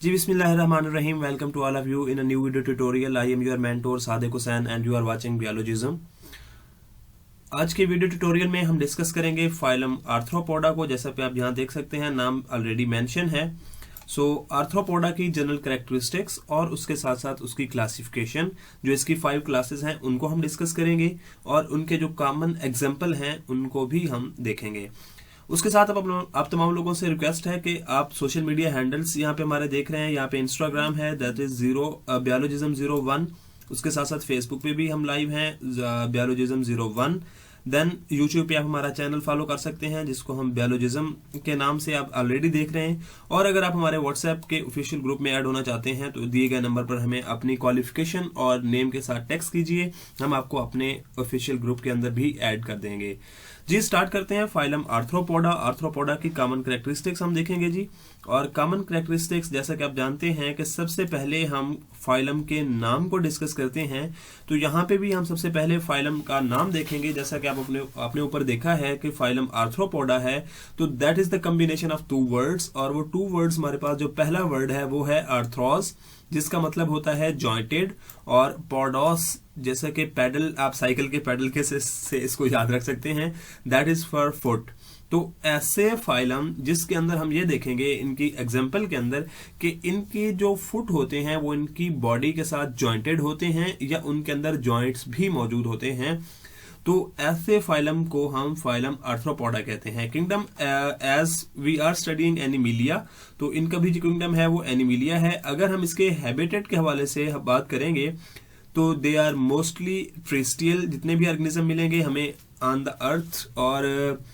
जी बिस्मिल्लाहिर्रहमानिर्रहीम। Welcome to all of you in a new video tutorial. I am your mentor Sadiq Hussain and you are watching Biologism. आज के video tutorial में हम discuss करेंगे phylum arthropoda को। जैसा कि आप यहाँ देख सकते हैं, नाम ऑलरेडी मेंशन है। सो आर्थ्रोपोडा की जनरल कैरेक्टरिस्टिक्स और उसके साथ साथ उसकी क्लासिफिकेशन, जो इसकी 5 क्लासेस हैं, उनको हम डिस्कस करेंगे और उनके जो कॉमन एग्जाम्पल हैं उनको भी हम देखेंगे। उसके साथ आप तमाम लोगों से रिक्वेस्ट है कि आप सोशल मीडिया हैंडल्स यहाँ पे हमारे देख रहे हैं। यहाँ पे इंस्टाग्राम है, दैट इज बियोलॉजिज्म 01। उसके साथ साथ फेसबुक पे भी हम लाइव हैं, बियोलॉजिज्म 01। देन यूट्यूब पे आप हमारा चैनल फॉलो कर सकते हैं, जिसको हम बियोलॉजिज्म के नाम से आप ऑलरेडी देख रहे हैं। और अगर आप हमारे व्हाट्सएप के ऑफिशियल ग्रुप में ऐड होना चाहते हैं तो दिए गए नंबर पर हमें अपनी क्वालिफिकेशन और नेम के साथ टेक्स्ट कीजिए, हम आपको अपने ऑफिशियल ग्रुप के अंदर भी ऐड कर देंगे। जी स्टार्ट करते हैं। Phylum arthropoda. आर्थ्रोपोडा की कॉमन कैरेक्टरिस्टिक्स हम देखेंगे जी। और कॉमन कैरेक्टरिस्टिक्स जैसा कि आप जानते हैं कि सबसे पहले हम फाइलम के नाम को डिस्कस करते हैं, तो यहाँ पे भी हम सबसे पहले फाइलम का नाम देखेंगे। जैसा कि आप अपने ऊपर देखा है कि फाइलम आर्थ्रोपोडा है, तो that is the combination of 2 words. और वो 2 वर्ड्स हमारे पास, जो पहला वर्ड है वो है आर्थ्रोस, जिसका मतलब होता है जॉइंटेड, और पॉडोस जैसा कि पैडल, आप साइकिल के पैडल के से इसको याद रख सकते हैं, दैट इज फॉर फुट। तो ऐसे फाइलम जिसके अंदर हम ये देखेंगे इनकी एग्जाम्पल के अंदर कि इनके जो फुट होते हैं वो इनकी बॉडी के साथ जॉइंटेड होते हैं या उनके अंदर जॉइंट्स भी मौजूद होते हैं। तो ऐसे फाइलम को हम फाइलम आर्थ्रोपोडा कहते हैं। Kingdom, as we are studying Animalia, तो इनका भी जो किंगडम है वो एनिमिलिया है। अगर हम इसके हैबिटेट के हवाले से बात करेंगे तो दे आर मोस्टली ट्रिस्टियल। जितने भी ऑर्गेनिज्म मिलेंगे हमें ऑन द अर्थ, और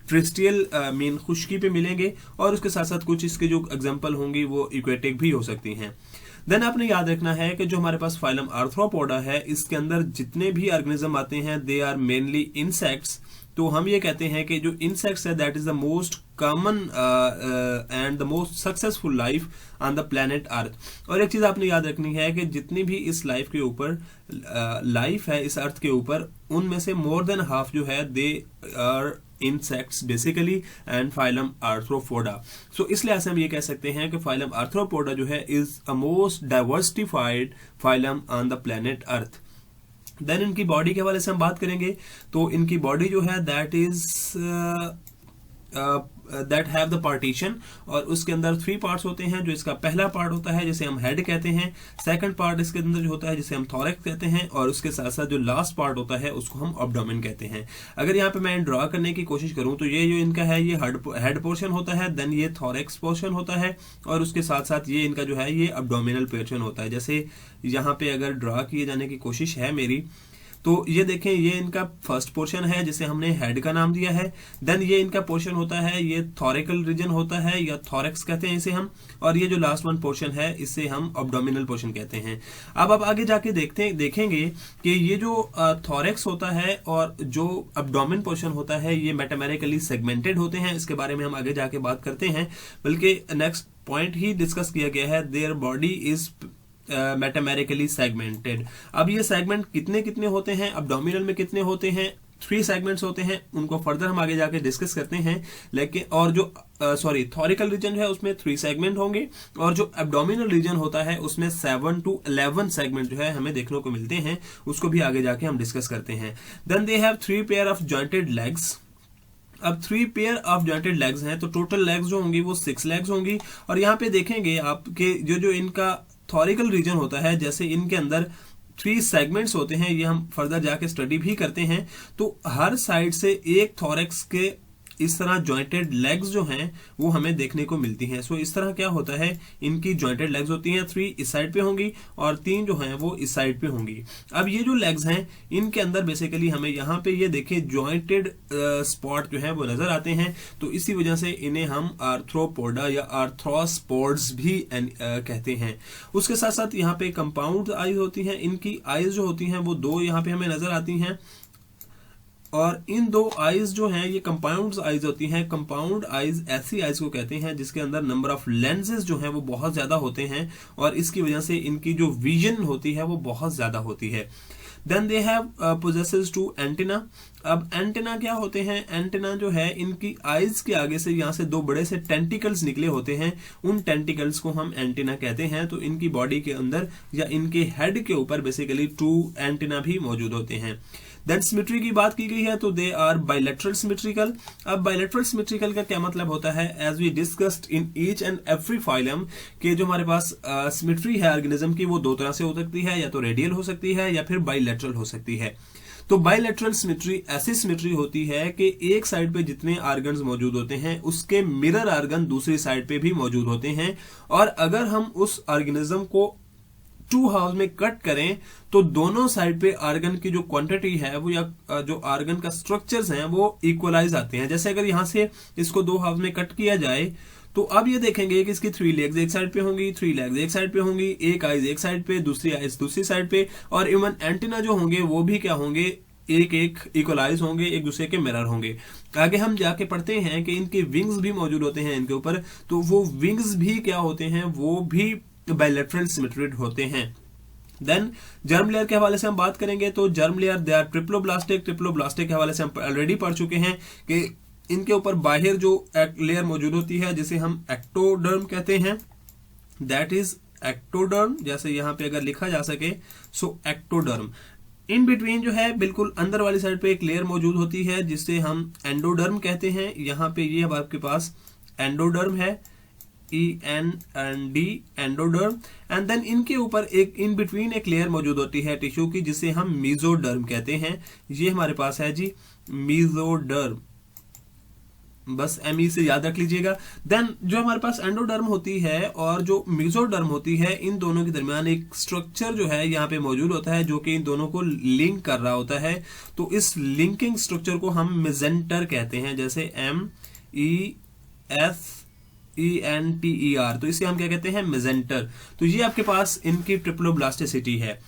ट्रिस्टियल मीन खुश्की पे मिलेंगे, और उसके साथ साथ कुछ इसके जो एग्जांपल होंगी वो इक्वेटिक भी हो सकती हैं। देन आपने याद रखना है कि जो हमारे पास फाइलम आर्थ्रोपोडा है, इसके अंदर जितने भी ऑर्गेनिज्म आते हैं दे आर मेनली इंसेक्ट्स। तो हम ये कहते हैं कि जो इंसेक्ट्स है that is the most common and the most successful life on the planet earth. और एक चीज आपने याद रखनी है कि जितनी भी इस लाइफ के ऊपर लाइफ है इस अर्थ के ऊपर, उनमें से मोर देन हाफ जो है they are insects basically and phylum arthropoda। so इस लिहाज से हम ये कह सकते हैं कि phylum arthropoda जो है is a most diversified phylum on the planet earth। Then इनकी बॉडी के हवाले से हम बात करेंगे, तो इनकी बॉडी जो है that is that have the partition, और उसके अंदर 3 पार्ट्स होते हैं। जो इसका पहला पार्ट होता है जिसे हम हेड कहते हैं, सेकंड पार्ट इसके अंदर जो होता है जिसे हम थोरैक्स कहते हैं, और उसके साथ साथ जो लास्ट पार्ट होता है उसको हम एब्डोमेन कहते हैं। अगर यहाँ पे मैं ड्रा करने की कोशिश करूं तो ये जो इनका है ये हेड पोर्शन होता है, देन ये थोरैक्स पोर्शन होता है, और उसके साथ साथ ये इनका जो है ये एब्डोमिनल पोर्शन होता है। जैसे यहाँ पे अगर ड्रा किए जाने की कोशिश है मेरी, तो ये देखें ये इनका फर्स्ट पोर्शन है जिसे हमने हेड का नाम दिया है। देन ये इनका पोर्शन होता है, ये थोरिकल रीजन होता है या थोरैक्स कहते हैं इसे हम, और ये जो लास्ट वन पोर्शन है इसे हम एब्डोमिनल पोर्शन कहते हैं। अब आप आगे जाके देखेंगे कि ये जो थोरैक्स होता है और जो एब्डोमिन पोर्शन होता है ये मेटामेरिकली सेगमेंटेड होते हैं। इसके बारे में हम आगे जाके बात करते हैं, बल्कि नेक्स्ट पॉइंट ही डिस्कस किया गया है, their body is metamerically segmented. अब ये सेगमेंट कितने कितने होते हैं, एब्डोमिनल में कितने होते हैं, 3 सेगमेंट्स होते हैं, उनको फर्दर हम आगे जाके डिस्कस करते हैं। लेकिन और जो थोरिकल रीजन जो है उसमें 3 सेगमेंट होंगे, और जो एब्डोमिनल रीजन होता है उसमें 7 to 11 सेगमेंट जो है हमें देखने को मिलते हैं, उसको भी आगे जाके हम डिस्कस करते हैं। Then they have 3 pair of jointed legs. अब 3 पेयर ऑफ जॉइंटेड लेग्स हैं, तो टोटल लेग्स जो होंगी वो 6 लेग्स होंगी। और यहाँ पे देखेंगे आपके जो इनका थोरिकल रीजन होता है, जैसे इनके अंदर 3 सेगमेंट्स होते हैं, ये हम फर्दर जाके स्टडी भी करते हैं। तो हर साइड से एक थोरैक्स के इस तरह जॉइंटेड लेग्स जो हैं वो हमें देखने को मिलती हैं। सो इस तरह क्या होता है, इनकी जॉइंटेड लेग्स होती हैं, 3 इस साइड पे होंगी और 3 जो हैं वो इस साइड पे होंगी। अब ये जो लेग्स हैं इनके अंदर बेसिकली हमें यहाँ पे ये देखें जॉइंटेड स्पॉट जो है वो नजर आते हैं, तो इसी वजह से इन्हें हम आर्थ्रोपोडा या आर्थ्रोस्पोड्स भी कहते हैं। उसके साथ साथ यहाँ पे कंपाउंड आईज होती हैं, इनकी आईज जो होती हैं वो 2 यहाँ पे हमें नजर आती हैं, और इन 2 आईज जो हैं ये कंपाउंड आईज होती हैं। कंपाउंड आईज ऐसी आईज को कहते हैं जिसके अंदर नंबर ऑफ लेंसेज जो हैं वो बहुत ज्यादा होते हैं, और इसकी वजह से इनकी जो विजन होती है वो बहुत ज्यादा होती है। Then they have possesses two antenna. अब एंटेना क्या होते हैं? एंटेना जो है इनकी आईज के आगे से यहाँ से दो बड़े से टेंटिकल्स निकले होते हैं, उन टेंटिकल्स को हम एंटेना कहते हैं। तो इनकी बॉडी के अंदर या इनके हेड के ऊपर बेसिकली 2 एंटेना भी मौजूद होते हैं। देन सिमेट्री की बात की गई है तो दे आर बाइलेटरल सिमेट्रिकल। अब बाइलेटरल सिमेट्रिकल का क्या मतलब होता है? As we discussed in each and every phylum के जो हमारे पास सिमेट्री है ऑर्गेनिज्म की वो 2 तरह से हो सकती है, या तो रेडियल हो सकती है या फिर बाइलेटरल हो सकती है। तो बाइलेटरल सिमेट्री ऐसी सिमेट्री होती है कि एक साइड पे जितने आर्गन्स मौजूद होते हैं उसके मिरर आर्गन दूसरी साइड पे भी मौजूद होते हैं, और अगर हम उस ऑर्गेनिज्म को 2 हाफ में कट करें तो दोनों साइड पे आर्गन की जो क्वांटिटी है वो या जो आर्गन का स्ट्रक्चर्स हैं वो इक्वलाइज आते हैं। जैसे अगर यहां से इसको 2 हाफ में कट किया जाए तो अब ये देखेंगे कि इसकी 3 लेग्स एक साइड पे होंगी, 3 लेग्स एक साइड पे होंगी, एक आइज एक साइड पे, दूसरी आइज दूसरी साइड पे, और इवन एंटीना जो होंगे वो भी क्या होंगे? एक एक इक्वलाइज होंगे, एक दूसरे के मिरर होंगे। आगे हम जाके पढ़ते हैं कि इनके विंग्स भी मौजूद होते हैं इनके ऊपर, तो वो विंग्स भी क्या होते हैं? वो भी बाइलेटरल सिमेट्रिड होते हैं। देन जर्म लेयर के हवाले से हम बात करेंगे तो germ layer they are triploblastic. Triploblastic के हवाले से हम ऑलरेडी पढ़ चुके हैं कि इनके ऊपर बाहर जो लेयर मौजूद होती है जिसे हम एक्टोडर्म कहते हैं, दैट इज एक्टोडर्म। जैसे यहां पे अगर लिखा जा सके सो एक्टोडर्म। इन बिटवीन जो है बिल्कुल अंदर वाली साइड पे एक लेयर मौजूद होती है जिसे हम एंडोडर्म कहते हैं। यहाँ पे ये अब आपके पास एंडोडर्म है, END एंडोडर्म। एंड देन इनके ऊपर एक इन बिटवीन एक लेयर मौजूद होती है टिश्यू की जिसे हम मीजोडर्म कहते हैं। ये हमारे पास है जी मीजोडर्म, बस ME से याद रख लीजिएगा। देन जो हमारे पास एंडोडर्म होती है और जो मीजोडर्म होती है, इन दोनों के दरमियान एक स्ट्रक्चर जो है यहाँ पे मौजूद होता है जो कि इन दोनों को लिंक कर रहा होता है। तो इस लिंकिंग स्ट्रक्चर को हम मेजेंटर कहते हैं, जैसे MESENTER। तो इसे हम क्या कहते हैं? मेजेंटर। तो ये आपके पास इनकी ट्रिप्लोब्लास्टिसिटी है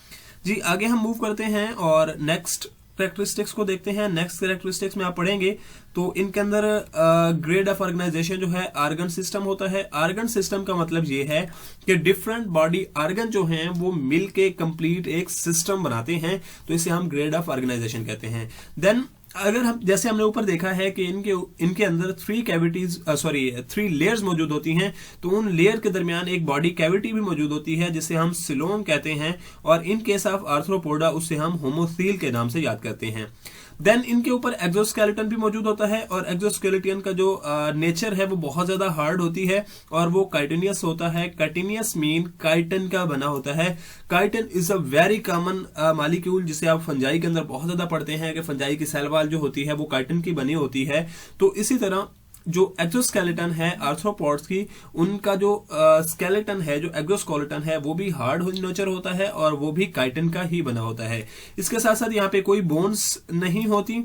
जी। आगे हम मूव करते हैं और नेक्स्ट कैरेक्टरिस्टिक्स को देखते हैं। नेक्स्ट कैरेक्टरिस्टिक्स में आप पढ़ेंगे तो इनके अंदर ग्रेड ऑफ ऑर्गेनाइजेशन जो है आर्गन सिस्टम होता है। आर्गन सिस्टम का मतलब ये है कि डिफरेंट बॉडी आर्गन जो हैं वो मिलके कंप्लीट एक सिस्टम बनाते हैं, तो इसे हम ग्रेड ऑफ ऑर्गेनाइजेशन कहते हैं। देन अगर हम जैसे हमने ऊपर देखा है कि इनके अंदर 3 लेयर्स मौजूद होती हैं, तो उन लेयर के दरमियान एक बॉडी कैविटी भी मौजूद होती है जिसे हम सिलोम कहते हैं, और इन केस ऑफ आर्थ्रोपोडा उससे हम होमोसील के नाम से याद करते हैं। देन इनके ऊपर एक्सोस्केलेटन भी मौजूद होता है, और एक्सोस्केलेटन का जो नेचर है वो बहुत ज्यादा हार्ड होती है और वो काइटिनियस होता है। काइटिनियस मीन काइटन का बना होता है। Chiton is a very common molecule जिसे आप फंजाई के अंदर बहुत ज्यादा पढ़ते हैं कि फंजाई की सेल वॉल जो होती है वो काइटन की बनी होती है। तो इसी तरह जो एक्सोस्केलेटन है आर्थ्रोपॉड्स की, उनका जो स्केलेटन है, जो एक्सोस्केलेटन है, वो भी हार्ड नेचर होता है और वो भी काइटन का ही बना होता है। इसके साथ साथ यहाँ पे कोई बोन्स नहीं होती।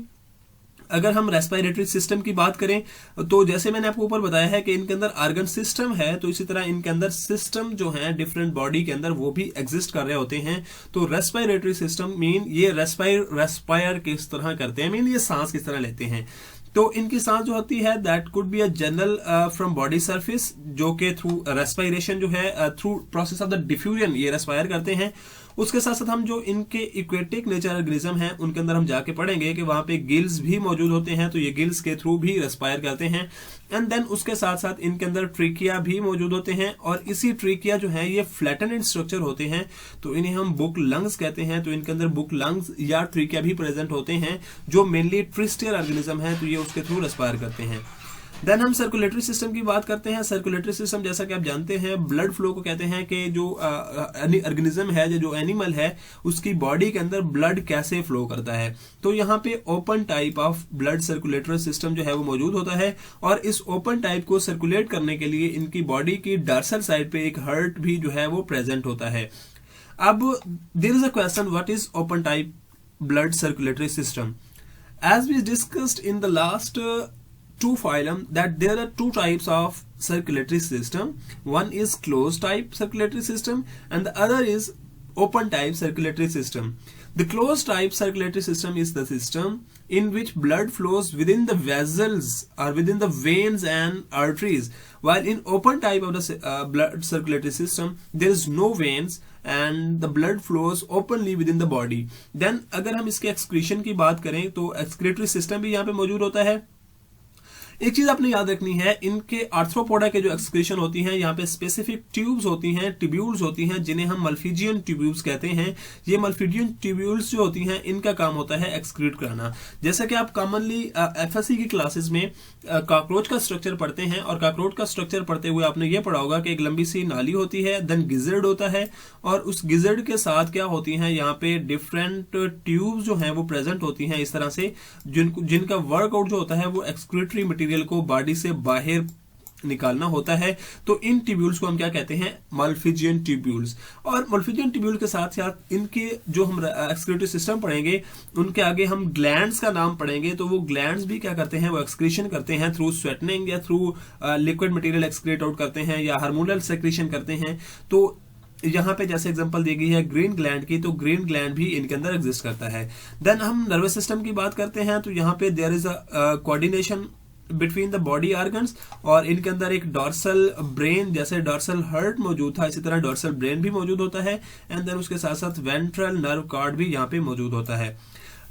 अगर हम रेस्पिरेटरी सिस्टम की बात करें तो जैसे मैंने आपको ऊपर बताया है कि इनके अंदर आर्गन सिस्टम है, तो इसी तरह इनके अंदर सिस्टम जो है डिफरेंट बॉडी के अंदर वो भी एग्जिस्ट कर रहे होते हैं। तो रेस्पिरेटरी सिस्टम मीन ये रेस्पायर किस तरह करते हैं, मीन ये सांस किस तरह लेते हैं। तो इनकी सांस जो होती है that could be a general from body surface, जो कि थ्रू रेस्पिरेशन जो है through process of the diffusion ये रेस्पायर करते हैं। उसके साथ साथ हम जो इनके इक्वेटिक नेचर ऑर्गेनिज्म हैं उनके अंदर हम जाके पढ़ेंगे कि वहां पे गिल्स भी मौजूद होते हैं, तो ये गिल्स के थ्रू भी रेस्पायर करते हैं। एंड देन उसके साथ साथ इनके अंदर ट्रिकिया भी मौजूद होते हैं, और इसी ट्रिकिया जो है ये फ्लैटन इन स्ट्रक्चर होते हैं, तो इन्हें हम बुक लंग्स कहते हैं। तो इनके अंदर बुक लंग्स या ट्रिकिया भी प्रेजेंट होते हैं जो मेनली ट्रिस्टियर ऑर्गेनिज्म है, तो ये उसके थ्रू रेस्पायर करते हैं। देन हम सर्कुलेटरी सिस्टम की बात करते हैं। सर्कुलेटरी सिस्टम जैसा कि आप जानते हैं ब्लड फ्लो को कहते हैं कि जो ऑर्गेनिज्म है, जो एनिमल है, उसकी बॉडी के अंदर ब्लड कैसे फ्लो करता है। तो यहाँ पे open type of blood circulatory system जो है वो मौजूद होता है, और इस ओपन टाइप को सर्कुलेट करने के लिए इनकी बॉडी की डर्सल साइड पे एक हार्ट भी जो है वो प्रेजेंट होता है। अब there is a question, what is open type blood circulatory system? As we discussed in the last two phylum that there are 2 types of circulatory system. One is closed type circulatory system and the other is open type circulatory system. The closed type circulatory system is the system in which blood flows within the vessels or within the veins and arteries, while in open type of the blood circulatory system there is no veins and the blood flows openly within the body. Then अगर हम इसके excretion की बात करें तो excretory system भी यहाँ पे मौजूद होता है। एक चीज आपने याद रखनी है, इनके आर्थ्रोपोडा के जो एक्सक्रीशन होती हैं यहाँ पे स्पेसिफिक ट्यूब्स होती हैं, ट्यूब्यूल्स होती हैं, जिन्हें हम मल्फिजियन ट्यूब्यूल्स कहते हैं। ये मल्फिजियन ट्यूब्यूल्स जो होती हैं इनका काम होता है एक्सक्रीट कराना। जैसा कि आप कॉमनली एफएससी की क्लासेस में कॉकरोच का स्ट्रक्चर पढ़ते हैं, और कॉकरोच का स्ट्रक्चर पढ़ते हुए आपने ये पढ़ा होगा कि एक लंबी सी नाली होती है, देन गिजर्ड होता है, और उस गिजर्ड के साथ क्या होती हैं यहाँ पे डिफरेंट ट्यूब्स जो हैं वो प्रेजेंट होती हैं इस तरह से, जिनका वर्कआउट जो होता है वो एक्सक्रीटरी मटेरियल को बॉडी से बाहर निकालना होता है। तो इन ट्यूब्यूल्स को हम क्या कहते हैं, मल्फिजियन ट्यूब्यूल्स। और मल्फिजियन ट्यूब्यूल के साथ साथ इनके जो हम एक्सक्रीटरी सिस्टम पढ़ेंगे उनके आगे हम ग्लैंड्स का नाम पढ़ेंगे। तो वो ग्लैंड्स भी क्या करते हैं, वो एक्सक्रीशन करते हैं थ्रू स्वेटनिंग या through liquid material excrete out करते हैं या हार्मोनल सेक्रेशन करते हैं। तो यहाँ पे जैसे एग्जांपल दी गई है ग्रीन ग्लैंड की, तो ग्रीन ग्लैंड भी इनके अंदर एग्जिस्ट करता है। देन हम नर्वस सिस्टम की बात करते हैं, तो यहाँ पे there is a coordination between the body organs, और इनके अंदर एक डॉर्सल ब्रेन, जैसे डॉर्सल हर्ट मौजूद था इसी तरह डॉर्सल ब्रेन भी मौजूद होता है, एंड देन उसके साथ साथ वेंट्रल नर्व कॉर्ड भी यहाँ पे मौजूद होता है।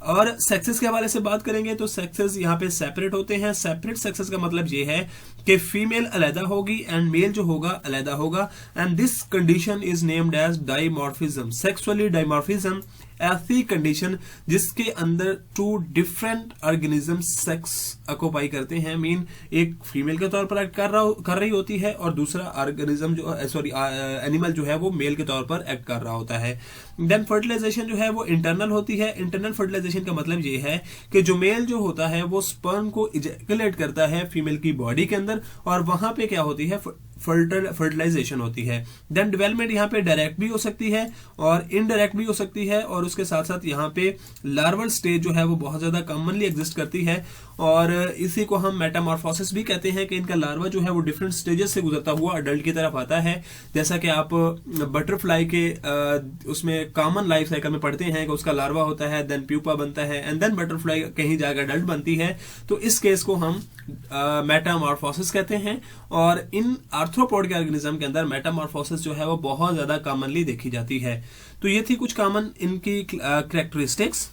और सेक्सेस के हवाले से बात करेंगे तो सेक्सेस यहाँ पे सेपरेट होते हैं। सेपरेट सेक्सेस का मतलब ये है कि फीमेल अलहदा होगी एंड मेल जो होगा अलहदा होगा, and this condition is named as dimorphism. Sexually dimorphism ऐसी कंडीशन जिसके अंदर two different organism sex occupy करते हैं, मीन एक फीमेल के तौर पर एक्ट कर रही होती है और दूसरा ऑर्गेनिज्म जो एनिमल जो है वो मेल के तौर पर एक्ट कर रहा होता है। देन फर्टिलाइजेशन जो है वो इंटरनल होती है। इंटरनल फर्टिलाइजेशन का मतलब ये है कि जो मेल जो होता है वो स्पर्म को इजैकुलेट करता है फीमेल की बॉडी के अंदर, और वहां पे क्या होती है, फर्टिलाइजेशन होती है। देन डेवलपमेंट यहाँ पे डायरेक्ट भी हो सकती है और इनडायरेक्ट भी हो सकती है, और उसके साथ साथ यहाँ पे लार्वल स्टेज जो है वो बहुत ज्यादा कॉमनली एग्जिस्ट करती है, और इसी को हम मेटामॉर्फोसिस भी कहते हैं कि इनका लार्वा जो है वो डिफरेंट स्टेजेस से गुजरता हुआ अडल्ट की तरफ आता है। जैसा कि आप बटरफ्लाई के उसमें कॉमन लाइफ साइकिल में पढ़ते हैं कि उसका लार्वा होता है, देन प्यूपा बनता है, एंड देन बटरफ्लाई कहीं जाकर अडल्ट बनती है। तो इस केस को हम मेटामॉर्फोसिस कहते हैं, और इन आर्थ्रोपोड के ऑर्गेनिज्म के अंदर मेटामॉर्फोसिस जो है वो बहुत ज्यादा कॉमनली देखी जाती है। तो ये थी कुछ कॉमन इनकी कैरेक्टरिस्टिक्स।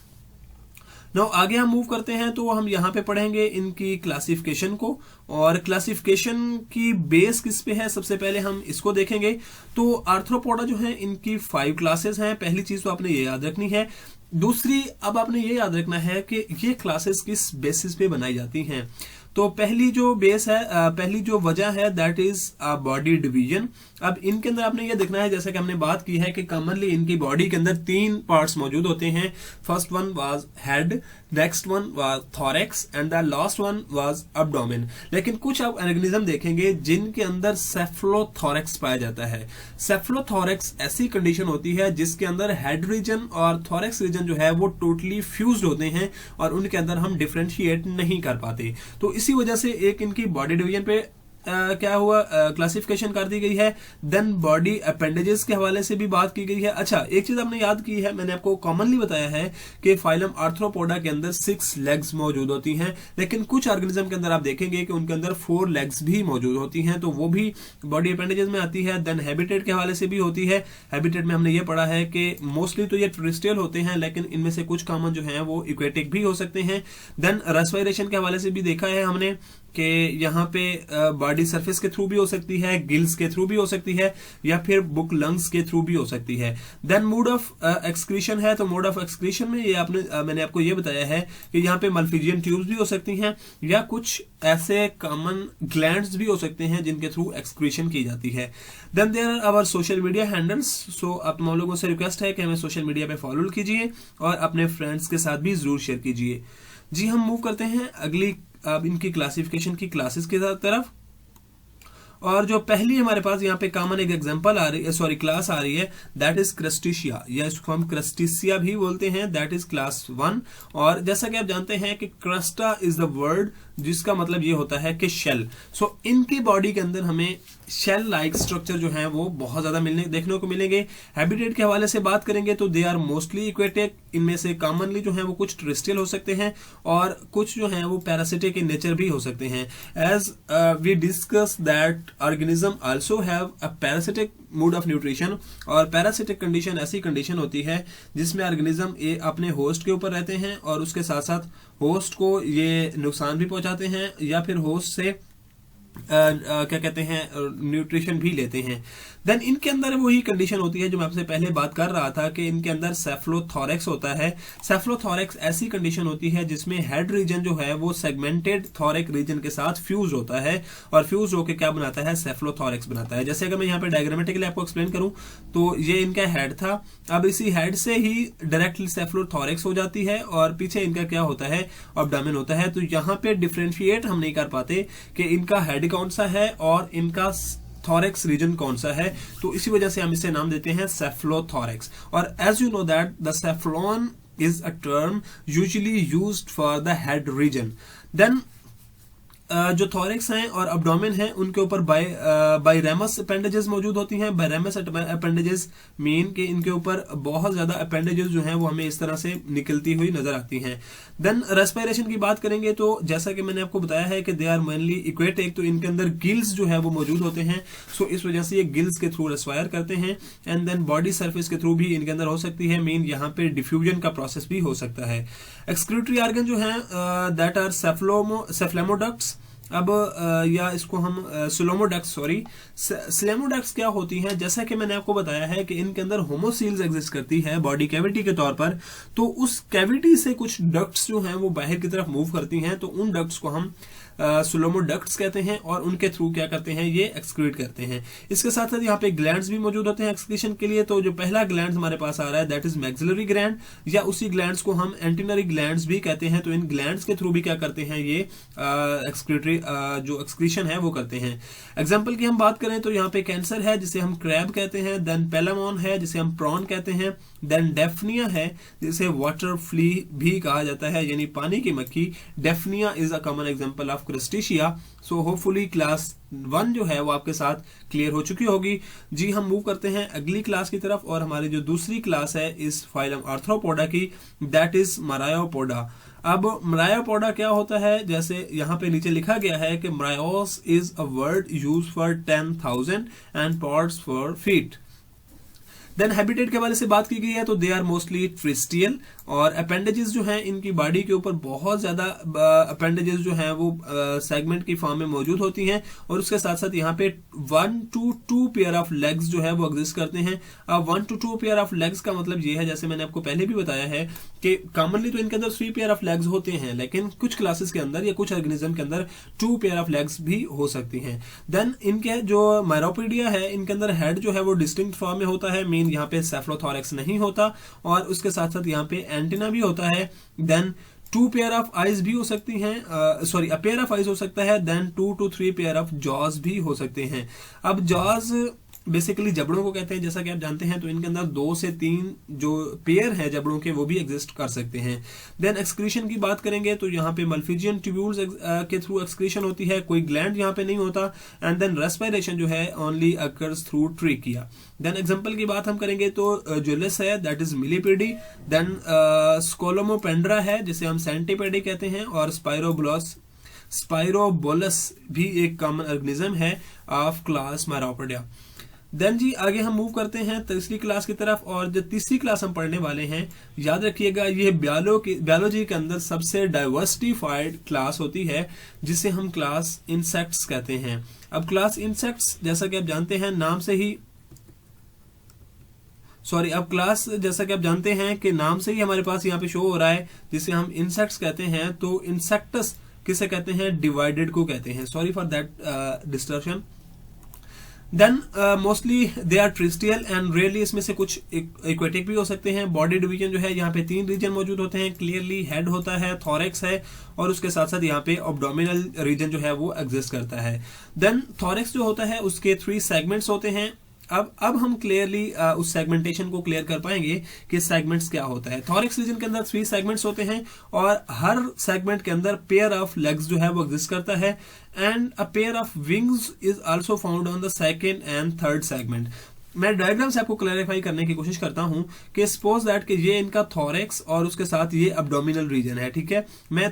नाउ आगे हम मूव करते हैं, तो हम यहाँ पे पढ़ेंगे इनकी क्लासिफिकेशन को, और क्लासिफिकेशन की बेस किस पे है सबसे पहले हम इसको देखेंगे। तो आर्थ्रोपोडा जो है इनकी 5 क्लासेस हैं। पहली चीज तो आपने ये याद रखनी है। दूसरी, अब आपने ये याद रखना है कि ये क्लासेस किस बेसिस पे बनाई जाती हैं। तो पहली जो बेस है, पहली जो वजह है, दैट इज बॉडी डिवीजन। अब इनके अंदर आपने ये देखना है, जैसा कि हमने बात की है कि कॉमनली इनकी बॉडी के अंदर 3 पार्ट्स मौजूद होते हैं। First one was head, next one was thorax, and the last one was abdomen. लेकिन कुछ आप ऑर्गेनिज्म देखेंगे जिनके अंदर सेफलोथोरैक्स पाया जाता है। सेफलोथोरैक्स ऐसी कंडीशन होती है जिसके अंदर हेड रीजन और थोरैक्स रीजन जो है वो टोटली फ्यूज्ड होते हैं, और उनके अंदर हम डिफरेंशिएट नहीं कर पाते। तो इसी वजह से एक इनकी बॉडी डिवीजन पे क्या हुआ, क्लासिफिकेशन कर दी गई है। देन बॉडी अपेंडेजेस के हवाले से भी बात की गई है। अच्छा, एक चीज आपने याद की है, मैंने आपको कॉमनली बताया है कि फाइलम आर्थ्रोपोडा के अंदर 6 लेग्स मौजूद होती हैं, लेकिन कुछ ऑर्गेनिज्म के अंदर आप देखेंगे कि उनके अंदर 4 लेग्स भी मौजूद होती हैं, तो वो भी बॉडी अपेंडेजेस में आती है। देन हैबिटेट के हवाले से भी होती है। हैबिटेट में हमने ये पढ़ा है कि मोस्टली तो ये टेरेस्ट्रियल होते हैं, लेकिन इनमें से कुछ कॉमन जो है वो इक्वेटिक भी हो सकते हैं। देन रेस्पिरेशन के हवाले से भी देखा है हमने कि यहाँ पे बॉडी सरफेस के थ्रू भी हो सकती है, गिल्स के थ्रू भी हो सकती है, या फिर बुक लंग्स के थ्रू भी हो सकती है। देन मोड ऑफ एक्सक्रीशन है, तो मोड ऑफ एक्सक्रीशन में ये मैंने आपको ये बताया है कि यहाँ पे मल्फिजियन ट्यूब्स भी हो सकती हैं, या कुछ ऐसे कॉमन ग्लैंड्स भी हो सकते हैं जिनके थ्रू एक्सक्रीशन की जाती है। Then there are our social media handles. So आप तमाम लोगों से रिक्वेस्ट है कि हमें सोशल मीडिया पे फॉलो कीजिए और अपने फ्रेंड्स के साथ भी जरूर शेयर कीजिए। जी, हम मूव करते हैं अगली अब इनकी क्लासिफिकेशन की क्लासेस की तरफ, और जो पहली हमारे पास यहाँ पे कॉमन एक एग्जांपल आ रही है, सॉरी क्लास आ रही है, दैट इज क्रस्टेशिया, या इसको हम क्रस्टेशिया भी बोलते हैं, दैट इज क्लास 1। और जैसा कि आप जानते हैं कि क्रस्टा इज द वर्ड जिसका मतलब ये होता है कि शेल। सो इनकी बॉडी के अंदर हमें शेल लाइक स्ट्रक्चर जो है वो बहुत ज्यादा देखने को मिलेंगे। हैबिटेट के हवाले से बात करेंगे तो दे आर मोस्टली इक्वेटिक, इनमें से कॉमनली जो है वो कुछ टेरेस्ट्रियल हो सकते हैं और कुछ जो है वो पैरासिटिक इन नेचर भी हो सकते हैं। As we discuss that organism also have a parasitic mode of nutrition, और पैरासिटिक कंडीशन ऐसी कंडीशन होती है जिसमें ऑर्गेनिज्म ये अपने होस्ट के ऊपर रहते हैं और उसके साथ साथ होस्ट को ये नुकसान भी पहुंचाते हैं या फिर होस्ट से क्या कहते हैं न्यूट्रिशन भी लेते हैं। देन इनके अंदर वही कंडीशन होती है जो मैं आपसे पहले बात कर रहा था कि इनके अंदर सेफलोथोरैक्स होता है। सेफलोथोरैक्स ऐसी कंडीशन होती है जिसमें हेड रीजन जो है वो सेगमेंटेड थोरैक रीजन के साथ फ्यूज होता है और फ्यूज होकर क्या बनाता है, सेफलोथोरैक्स बनाता है। जैसे अगर मैं यहाँ पे डायग्रामेटिकली आपको एक्सप्लेन करूं तो ये इनका हेड था, अब इसी हेड से ही डायरेक्टली सेफलोथोरैक्स हो जाती है और पीछे इनका क्या होता है, एब्डोमेन होता है। तो यहाँ पे डिफरेंशिएट हम नहीं कर पाते कि इनका हेड कौन सा है और इनका थोरैक्स रीजन कौन सा है, तो इसी वजह से हम इसे नाम देते हैं सेफलोथोरैक्स। और as you know that the cephalon is a term usually used for the head region. Then जो थोरैक्स हैं और एब्डोमेन हैं उनके ऊपर बायरेमस अपेंडेजेस मौजूद होती हैं। बायरेमस अपेंडेजेस मीन कि इनके ऊपर बहुत ज्यादा अपेंडेजेस जो हैं वो हमें इस तरह से निकलती हुई नजर आती हैं। देन रेस्पिरेशन की बात करेंगे तो जैसा कि मैंने आपको बताया है कि दे आर मेनली इक्वेटिक, तो इनके अंदर गिल्स जो है वो मौजूद होते हैं। सो इस वजह से ये गिल्स के थ्रू रेस्पायर करते हैं एंड देन बॉडी सर्फेस के थ्रू भी इनके अंदर हो सकती है। मीन यहाँ पे डिफ्यूजन का प्रोसेस भी हो सकता है। एक्सक्रीटरी ऑर्गन जो है दैट आर सेफ्लेमोडक्ट्स, अब या इसको हम स्लोमोडक्ट्स, सॉरी स्लेमोडक्ट्स क्या होती हैं, जैसा कि मैंने आपको बताया है कि इनके अंदर होमोसील्स एग्जिस्ट करती है बॉडी कैविटी के तौर पर। तो उस कैविटी से कुछ डक्ट्स जो हैं वो बाहर की तरफ मूव करती हैं, तो उन डक्ट्स को हम स्लोमोडक्ट्स कहते हैं और उनके थ्रू क्या करते हैं, ये एक्सक्रीट करते हैं। इसके साथ साथ यहाँ पे ग्लैंड्स भी मौजूद होते हैं एक्सक्रीशन के लिए। तो जो पहला ग्लैंड हमारे पास आ रहा है दैट इज मैक्सिलरी ग्लैंड, या उसी ग्लैंड्स को हम एंटीनरी ग्लैंड्स भी कहते हैं। तो इन ग्लैंड्स के थ्रू भी क्या करते हैं, ये एक्सक्रीटरी जो एक्सक्रीशन है वो करते हैं। एग्जाम्पल की हम बात करें तो यहाँ पे कैंसर है जिसे हम क्रैब कहते हैं, देन पेलामोन है जिसे हम प्रॉन कहते हैं, देन डेफनिया है जिसे वाटर फ्ली भी कहा जाता है यानी पानी की मक्खी। Daphnia is a common example of crustacea. So hopefully class 1 जो है वो आपके साथ क्लियर हो चुकी होगी। जी हम मूव करते हैं अगली क्लास की तरफ और हमारी जो दूसरी क्लास है इस फाइलम आर्थ्रोपोडा की, दैट इज मरायोपोडा। अब मरायोपोडा क्या होता है, जैसे यहाँ पे नीचे लिखा गया है कि myrios is a word use for 10,000 and pods for feet. Then habitat के बारे से बात की गई है तो दे आर मोस्टली ट्रिस्टियल, और अपेंडेजेस जो हैं इनकी बॉडी के ऊपर बहुत ज्यादा अपेंडेजेस जो हैं वो सेगमेंट की फॉर्म में मौजूद होती हैं, और उसके साथ साथ यहाँ पे 1 to 2 पेयर ऑफ लेग्स जो है वो एग्जिस्ट करते हैं। अब 1 to 2 पेयर ऑफ लेग्स का मतलब ये है, जैसे मैंने आपको पहले भी बताया है कि कॉमनली तो इनके अंदर 3 पेयर ऑफ लेग्स होते हैं, लेकिन कुछ क्लासेस के अंदर या कुछ ऑर्गेनिज्म के अंदर 2 पेयर ऑफ लेग्स भी हो सकती हैं। देन इनके जो मायरोपीडिया है इनके अंदर हेड जो है वो डिस्टिंक्ट फॉर्म में होता है, मीन यहाँ पे सेफलोथोरैक्स नहीं होता, और उसके साथ साथ यहाँ पे एंटीना भी होता है। देन 2 पेयर ऑफ आईज भी हो सकती हैं, sorry a pair of eyes हो सकता है। Then 2 to 3 pair of jaws भी हो सकते हैं। अब जॉज बेसिकली जबड़ों को कहते हैं, जैसा कि आप जानते हैं। तो इनके अंदर 2 से 3 जो पेयर है जबड़ों के वो भी एग्जिस्ट कर सकते हैं। देन एक्सक्रीशन की बात करेंगे तो यहाँ पे मल्फिजियन ट्यूब्यूल्स के थ्रू एक्सक्रीशन होती है, कोई ग्लैंड यहाँ पे नहीं होता। एंड देन रेस्पिरेशन जो है only occurs through trachea. Then example की बात हम करेंगे तो जुलिस है that is millipede, then Scolopendra है जिसे हम सेंटीपेडी कहते हैं, और स्पाइरोबोलस भी एक कॉमन ऑर्गेनिज्म है ऑफ क्लास मायरोपोडिया। देन जी आगे हम मूव करते हैं तीसरी क्लास की तरफ, और जो तीसरी क्लास हम पढ़ने वाले हैं याद रखिएगा ये बायोलॉजी के अंदर सबसे डाइवर्सिफाइड क्लास होती है जिसे हम क्लास इंसेक्ट्स कहते हैं। अब क्लास इंसेक्ट्स जैसा कि आप जानते हैं नाम से ही, सॉरी अब क्लास जैसा कि आप जानते हैं कि नाम से ही हमारे पास यहाँ पे शो हो रहा है जिसे हम इंसेक्ट्स कहते हैं। तो इंसेक्टस किसे कहते हैं, डिवाइडेड को कहते हैं। Sorry for that distortion. Then mostly they are terrestrial and rarely इसमें से कुछ इक्वेटिक भी हो सकते हैं। बॉडी डिवीजन जो है यहाँ पे 3 रीजन मौजूद होते हैं, क्लियरली हेड होता है, थोरैक्स है, और उसके साथ साथ यहाँ पे एब्डोमिनल रीजन जो है वो एग्जिस्ट करता है। देन थोरैक्स जो होता है उसके 3 सेगमेंट्स होते हैं। अब हम क्लियरली उस सेगमेंटेशन को क्लियर कर पाएंगे कि सेगमेंट्स क्या होता है। थोरैक्स रीजन के अंदर 3 सेगमेंट्स होते हैं और हर सेगमेंट के अंदर पेयर ऑफ लेग्स जो है वो एग्जिस्ट करता है, and a pair of wings is also found on the second and third segment. मैं डायग्राम से आपको क्लैरिफाई करने की कोशिश करता हूं कि सपोज दैट कि ये इनका थोरेक्स और उसके साथ ये एब्डोमिनल रीजन है, ठीक है। मैं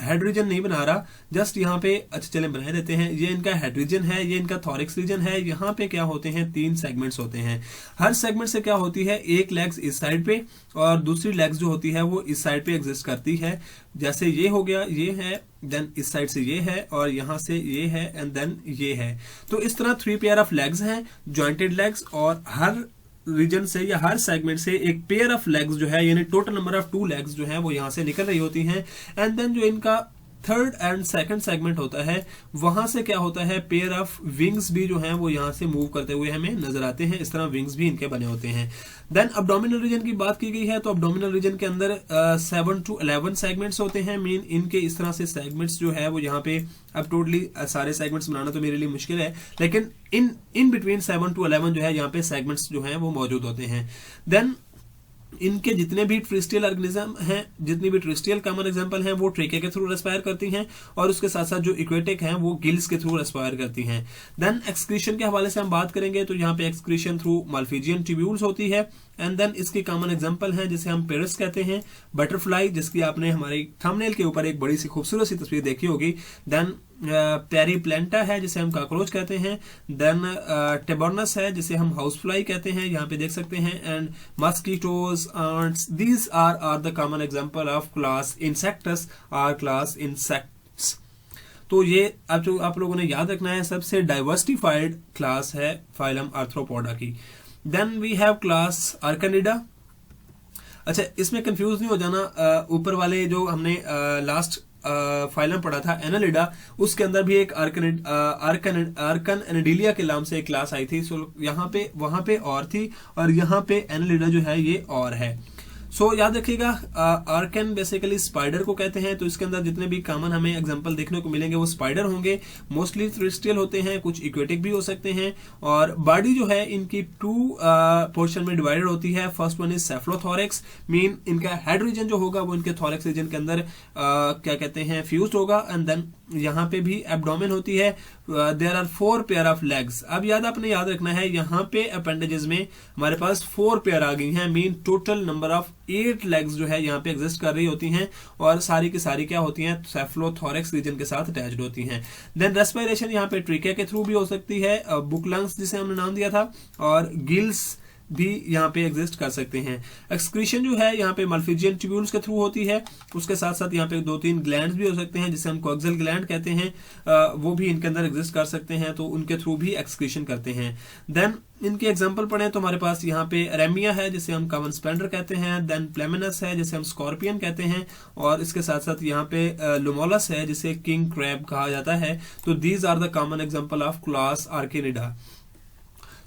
हेड रीजन नहीं बना रहा, जस्ट यहाँ पे अच्छा चलें बना देते हैं। ये इनका हेड रीजन है, ये इनका थोरिक्स रीजन है। यहाँ पे क्या होते हैं, 3 सेगमेंट्स होते हैं। हर सेगमेंट से क्या होती है, एक लेग्स इस साइड पे और दूसरी लेग्स जो होती है वो इस साइड पे एग्जिस्ट करती है। जैसे ये हो गया, ये है, देन इस साइड से ये है और यहाँ से ये है एंड देन ये है। तो इस तरह 3 पेयर ऑफ लेग्स हैं, जॉइंटेड लेग्स, और हर रीजन से या हर सेगमेंट से एक पेयर ऑफ लेग्स जो है, यानी टोटल नंबर ऑफ 2 लेग्स जो है वो यहां से निकल रही होती हैं। एंड देन जो इनका थर्ड एंड सेकंड सेगमेंट होता है, वहां से क्या होता है, पेयर ऑफ विंग्स भी जो हैं वो यहां से मूव करते हुए हमें नजर आते हैं। इस तरह विंग्स भी इनके बने होते हैं। देन अब्डोमिनल रीजन की बात की गई है, तो अब्डोमिनल रीजन के अंदर 7 to 11 सेगमेंट्स होते हैं। मीन इनके इस तरह से सेगमेंट्स जो है वो यहाँ पे, अब टोटली सारे सेगमेंट्स बनाना तो मेरे लिए मुश्किल है, लेकिन इन बिटवीन 7 to 11 जो है यहाँ पे सेगमेंट्स जो है वो मौजूद होते हैं। देन इनके जितने भी ट्रिस्टियल ऑर्गेनिज्म हैं, जितनी भी ट्रिस्टियल कॉमन एग्जांपल हैं, वो ट्रेके के थ्रू रेस्पायर करती हैं, और उसके साथ साथ जो इक्वेटिक हैं वो गिल्स के थ्रू रेस्पायर करती हैं। देन एक्सक्रीशन के हवाले से हम बात करेंगे, तो यहाँ पे एक्सक्रीशन थ्रू माल्फिजियन ट्यूब्यूल्स होती है। एंड देन इसकी कॉमन एग्जांपल है जिसे हम पेरिस कहते हैं, बटरफ्लाई, जिसकी आपने हमारी थंबनेल के ऊपर एक बड़ी सी खूबसूरत सी तस्वीर देखी होगी। देन पेरीप्लेंटा है जिसे हम कॉकरोच कहते हैं। देन टेबोर्नस है जिसे हम हाउस फ्लाई कहते हैं, यहाँ पे देख सकते हैं। And mosquitoes, ants, these are the common example of class insecta और क्लास इंसेक्ट्स। तो ये अब जो आप लोगों ने याद रखना है, सबसे डाइवर्सिफाइड क्लास है फाइलम आर्थ्रोपोडा की। Then we have class Arachnida. अच्छा, इसमें कंफ्यूज नहीं हो जाना, ऊपर वाले जो हमने लास्ट फाइलम पढ़ा था एनालिडा, उसके अंदर भी एक आर्कन एनाडिलिया के नाम से एक क्लास आई थी। सो यहाँ पे वहां पे और थी, और यहाँ पे एनालिडा जो है ये और है। सो याद रखिएगा, आर्कन बेसिकली स्पाइडर को कहते हैं। तो इसके अंदर जितने भी कॉमन हमें एग्जांपल देखने को मिलेंगे वो स्पाइडर होंगे। मोस्टली टेरेस्ट्रियल होते हैं, कुछ इक्वेटिक भी हो सकते हैं। और बॉडी जो है इनकी 2 पोर्शन में डिवाइडेड होती है। फर्स्ट वन इज सेफलोथोरेक्स, मीन इनका हेड रीजन जो होगा वो इनके थोरेक्स रीजन के अंदर क्या कहते हैं, फ्यूज्ड होगा। एंड देन यहाँ पे भी एब्डोमेन होती है। There are 4 pair of legs. अब आपने याद रखना है, यहाँ पे अपेंडेजेस में हमारे पास 4 पेयर आ गई हैं। Mean total number of 8 legs जो है यहाँ पे एग्जिस्ट कर रही होती हैं, और सारी की सारी क्या होती हैं, सेफलोथोरेक्स रीजन के साथ अटैच्ड होती हैं। देन रेस्पिरेशन यहाँ पे ट्रिके के थ्रू भी हो सकती है, बुक लंग्स जिसे हमने नाम दिया था, और गिल्स भी यहाँ पे एग्जिस्ट कर सकते हैं। एक्सक्रीशन जो है यहाँ पे माल्फिजियन ट्यूब्यूल्स के थ्रू होती है। उसके साथ साथ यहाँ पे 2-3 ग्लैंड्स भी हो सकते हैं जिसे हम कोएक्सियल ग्लैंड कहते हैं, वो भी इनके अंदर एग्जिस्ट कर सकते हैं, तो उनके थ्रू भी एक्सक्रीशन करते हैं। देन इनके एग्जांपल पढ़ें तो हमारे पास यहाँ पे रेमिया है जिसे हम कॉमन स्पेंडर कहते हैं। देन प्लेमिनस है जिसे हम स्कॉर्पियन कहते हैं, और इसके साथ साथ यहाँ पे लुमोलस है जिसे किंग क्रैब कहा जाता है। तो these are the common example of class Arachnida.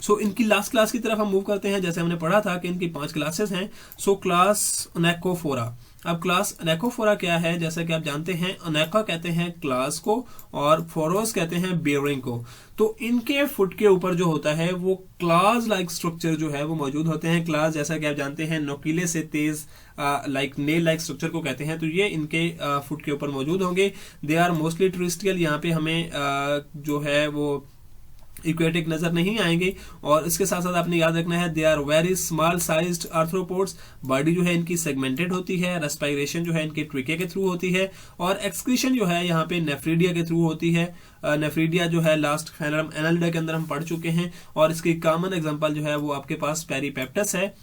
So इनकी लास्ट क्लास की तरफ हम मूव करते हैं। जैसे हमने पढ़ा था कि इनकी 5 क्लासेस हैं। So class Onychophora. अब क्लास अनेकोफोरा क्या है, जैसा कि आप जानते हैं, अनेका कहते हैं क्लास को और फोरोस कहते हैं बेयरिंग को। तो इनके फुट के ऊपर जो होता है वो क्लास लाइक स्ट्रक्चर जो है वो मौजूद होते हैं। क्लास जैसा कि आप जानते हैं नोकीले से तेज लाइक नेल लाइक स्ट्रक्चर को कहते हैं, तो ये इनके फुट के ऊपर मौजूद होंगे। They are mostly terrestrial. यहाँ पे हमें जो है वो इक्वेटिक नजर नहीं आएंगे। और इसके साथ साथ आपने याद रखना है, they are very small sized arthropods. Body जो है इनकी सेगमेंटेड होती है। रेस्पिरेशन जो है इनके ट्रिके के थ्रू होती है, और एक्सक्रीशन जो है यहाँ पे नेफ्रीडिया के थ्रू होती है। नेफ्रीडिया जो है लास्ट फाइलम एनालिडा के अंदर हम पढ़ चुके हैं, और इसकी कॉमन एग्जांपल जो है वो आपके पास पेरीपेप्टस है।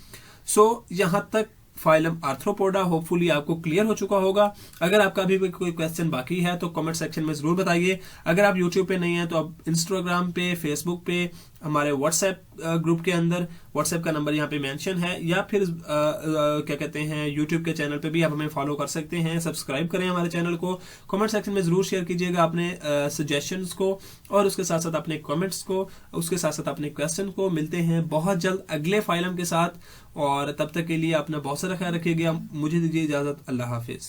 सो यहाँ तक फाइलम आर्थ्रोपोडा होपफुली आपको क्लियर हो चुका होगा। अगर आपका अभी भी कोई क्वेश्चन बाकी है तो कमेंट सेक्शन में जरूर बताइए। अगर आप यूट्यूब पे नहीं हैं तो आप इंस्टाग्राम पे, फेसबुक पे, हमारे व्हाट्सएप ग्रुप के अंदर, व्हाट्सएप का नंबर यहाँ पे मेंशन है, या फिर क्या कहते हैं यूट्यूब के चैनल पे भी आप हमें फॉलो कर सकते हैं। सब्सक्राइब करें हमारे चैनल को। कमेंट सेक्शन में जरूर शेयर कीजिएगा अपने सजेशंस को, और उसके साथ साथ अपने कमेंट्स को, उसके साथ साथ अपने क्वेश्चन को। मिलते हैं बहुत जल्द अगले फाइलम के साथ, और तब तक के लिए अपना बहुत सारा ख्याल रखिएगा। मुझे दीजिए इजाजत। अल्लाह हाफिज।